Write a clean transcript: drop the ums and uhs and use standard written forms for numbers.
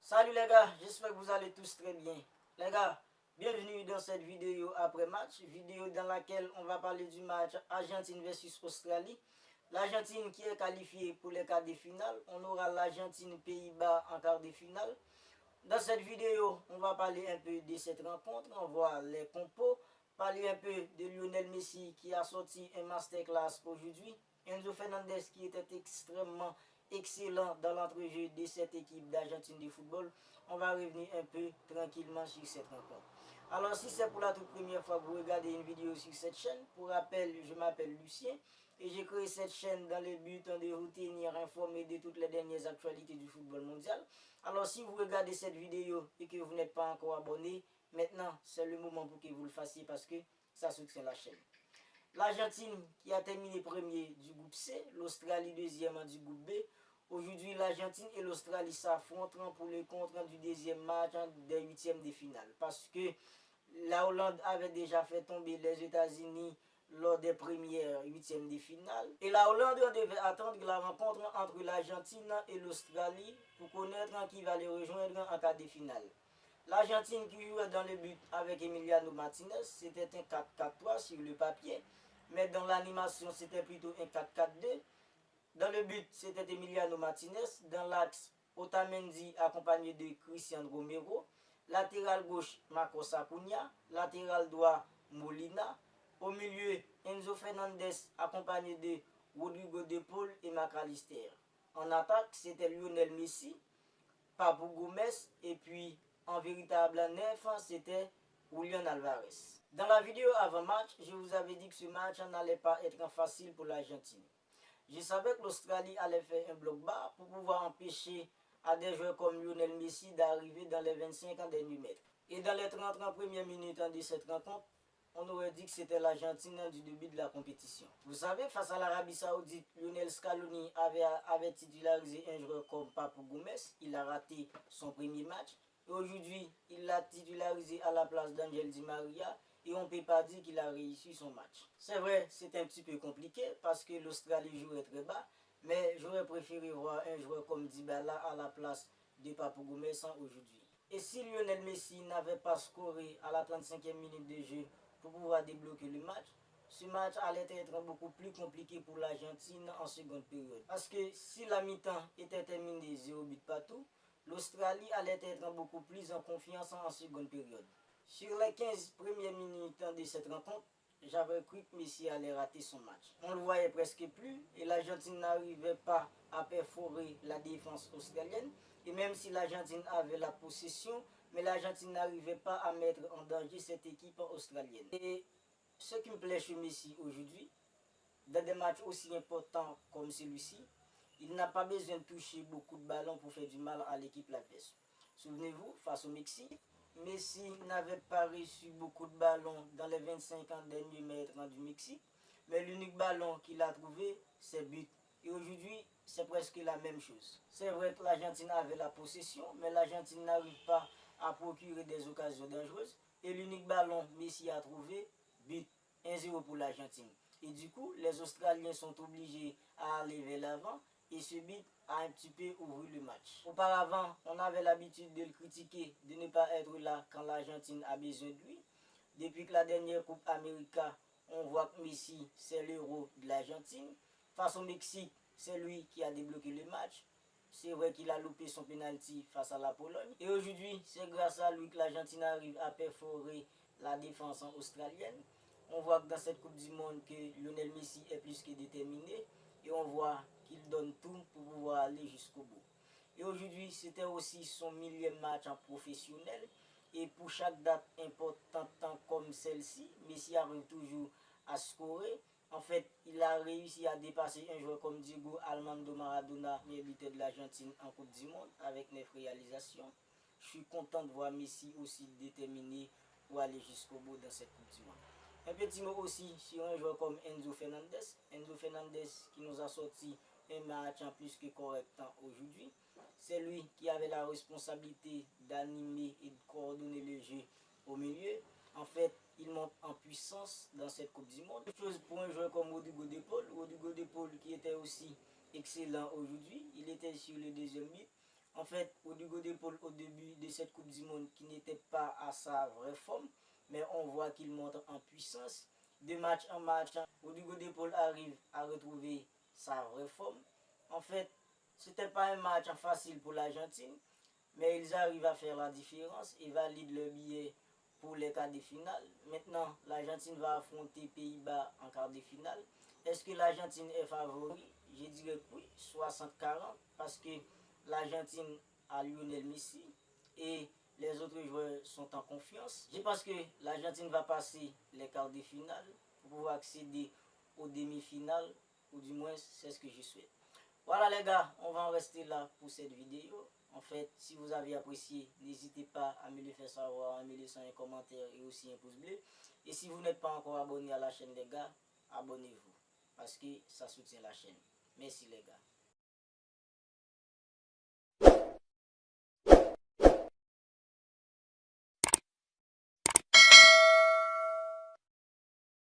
Salut les gars, j'espère que vous allez tous très bien. Les gars, bienvenue dans cette vidéo après match, vidéo dans laquelle on va parler du match Argentine versus Australie. L'Argentine qui est qualifiée pour les quarts de finale. On aura l'Argentine Pays-Bas en quart de finale. Dans cette vidéo, on va parler un peu de cette rencontre, on va voir les compos, parler un peu de Lionel Messi qui a sorti un masterclass aujourd'hui, Enzo Fernandez qui était extrêmement excellent dans l'entrejeu de cette équipe d'Argentine de football. On va revenir un peu tranquillement sur cette rencontre. Alors si c'est pour la toute première fois que vous regardez une vidéo sur cette chaîne, pour rappel, je m'appelle Lucien et j'ai créé cette chaîne dans le but de vous tenir informé de toutes les dernières actualités du football mondial. Alors si vous regardez cette vidéo et que vous n'êtes pas encore abonné, maintenant c'est le moment pour que vous le fassiez parce que ça soutient la chaîne. L'Argentine qui a terminé premier du groupe C, l'Australie deuxième du groupe B. Aujourd'hui, l'Argentine et l'Australie s'affronteront pour le compte du deuxième match des huitièmes de finale. Parce que la Hollande avait déjà fait tomber les États-Unis lors des premières huitièmes de finale. Et la Hollande devait attendre la rencontre entre l'Argentine et l'Australie pour connaître qui va les rejoindre en quart de finale. L'Argentine qui jouait dans le but avec Emiliano Martinez, c'était un 4-4-3 sur le papier, mais dans l'animation, c'était plutôt un 4-4-2. Dans le but, c'était Emiliano Martinez. Dans l'axe, Otamendi accompagné de Cristian Romero. Latéral gauche, Marcos Acuna. Latéral droit, Molina. Au milieu, Enzo Fernandez accompagné de Rodrigo De Paul et McAllister. En attaque, c'était Lionel Messi, Papu Gomez et puis en véritable neuf, c'était Julian Alvarez. Dans la vidéo avant-match, je vous avais dit que ce match n'allait pas être facile pour l'Argentine. Je savais que l'Australie allait faire un bloc bas pour pouvoir empêcher à des joueurs comme Lionel Messi d'arriver dans les 25 ans derniers mètres. Et dans les 30 premières minutes de cette rencontre, on aurait dit que c'était l'Argentine du début de la compétition. Vous savez, face à l'Arabie Saoudite, Lionel Scaloni avait titularisé un joueur comme Papu Gomez. Il a raté son premier match. Et aujourd'hui, il l'a titularisé à la place d'Angel Di Maria. Et on ne peut pas dire qu'il a réussi son match. C'est vrai, c'est un petit peu compliqué parce que l'Australie jouait très bas. Mais j'aurais préféré voir un joueur comme Dybala à la place de Papu Gomez aujourd'hui. Et si Lionel Messi n'avait pas scoré à la 35e minute de jeu pour pouvoir débloquer le match, ce match allait être beaucoup plus compliqué pour l'Argentine en seconde période. Parce que si la mi-temps était terminée 0 but partout, l'Australie allait être beaucoup plus en confiance en seconde période. Sur les 15 premières minutes de cette rencontre, j'avais cru que Messi allait rater son match. On le voyait presque plus et l'Argentine n'arrivait pas à perforer la défense australienne. Et même si l'Argentine avait la possession, mais l'Argentine n'arrivait pas à mettre en danger cette équipe australienne. Et ce qui me plaît chez Messi aujourd'hui, dans des matchs aussi importants comme celui-ci, il n'a pas besoin de toucher beaucoup de ballons pour faire du mal à l'équipe adverse. Souvenez-vous, face au Mexique, Messi n'avait pas reçu beaucoup de ballons dans les 25 ans derniers mètres du Mexique, mais l'unique ballon qu'il a trouvé, c'est but. Et aujourd'hui, c'est presque la même chose. C'est vrai que l'Argentine avait la possession, mais l'Argentine n'arrive pas à procurer des occasions dangereuses. Et l'unique ballon Messi a trouvé, but. 1-0 pour l'Argentine. Et du coup, les Australiens sont obligés à aller vers l'avant et ce but a un petit peu ouvert le match. Auparavant, on avait l'habitude de le critiquer, de ne pas être là quand l'Argentine a besoin de lui. Depuis que la dernière Coupe América, on voit que Messi, c'est l'héros de l'Argentine. Face au Mexique, c'est lui qui a débloqué le match. C'est vrai qu'il a loupé son penalty face à la Pologne. Et aujourd'hui, c'est grâce à lui que l'Argentine arrive à perforer la défense australienne. On voit que dans cette Coupe du Monde que Lionel Messi est plus que déterminé et on voit qu'il donne tout pour pouvoir aller jusqu'au bout. Et aujourd'hui, c'était aussi son millième match en professionnel. Et pour chaque date importante comme celle-ci, Messi arrive toujours à scorer. En fait, il a réussi à dépasser un joueur comme Diego Armando Maradona, meilleur buteur de l'Argentine en Coupe du Monde, avec 9 réalisations. Je suis content de voir Messi aussi déterminé pour aller jusqu'au bout dans cette Coupe du Monde. Un petit mot aussi sur un joueur comme Enzo Fernandez. Enzo Fernandez qui nous a sorti un match en plus que correct aujourd'hui. C'est lui qui avait la responsabilité d'animer et de coordonner le jeu au milieu. En fait, il monte en puissance dans cette Coupe du Monde. Une chose pour un joueur comme Rodrigo De Paul. Rodrigo De Paul qui était aussi excellent aujourd'hui. Il était sur le deuxième but. En fait, Rodrigo de Paul au début de cette Coupe du Monde qui n'était pas à sa vraie forme, mais on voit qu'il monte en puissance. De match en match, Rodrigo de Paul arrive à retrouver sa vraie forme. En fait, c'était pas un match facile pour l'Argentine, mais ils arrivent à faire la différence et valident le billet pour les quarts de finale. Maintenant, l'Argentine va affronter Pays-Bas en quart de finale. Est-ce que l'Argentine est favori? Je dirais que oui, 60-40, parce que l'Argentine a Lionel Messi et les autres joueurs sont en confiance. Je pense que l'Argentine va passer les quarts de finale pour pouvoir accéder aux demi-finales, ou du moins c'est ce que je souhaite. Voilà les gars, on va en rester là pour cette vidéo. En fait, si vous avez apprécié, n'hésitez pas à me le faire savoir, à me laisser un commentaire et aussi un pouce bleu. Et si vous n'êtes pas encore abonné à la chaîne les gars, abonnez-vous parce que ça soutient la chaîne. Merci les gars.